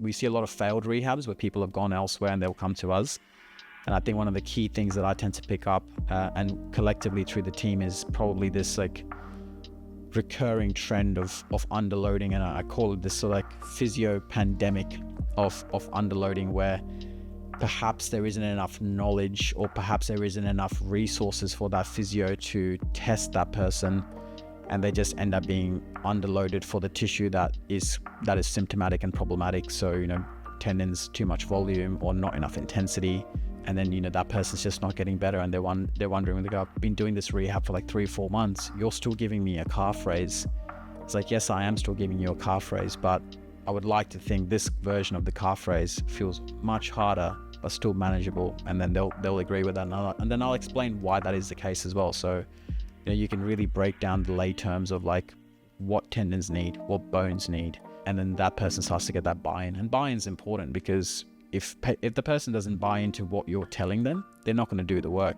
we see a lot of failed rehabs where people have gone elsewhere and they'll come to us. And I think one of the key things that I tend to pick up and collectively through the team is probably this like recurring trend of underloading, and I call it this sort of like physio pandemic of underloading, where perhaps there isn't enough knowledge or perhaps there isn't enough resources for that physio to test that person, and they just end up being underloaded for the tissue that is symptomatic and problematic. So, you know, tendons, too much volume or not enough intensity, and then, you know, that person's just not getting better, and they're wondering when they go, I've been doing this rehab for like 3-4 months, you're still giving me a calf raise. It's like, yes, I am still giving you a calf raise, but I would like to think this version of the calf raise feels much harder but still manageable, and then they'll agree with that, and then I'll explain why that is the case as well. So, you know, you can really break down the lay terms of like what tendons need, what bones need, and then that person starts to get that buy-in. And buy-in's important, because if the person doesn't buy into what you're telling them, they're not going to do the work.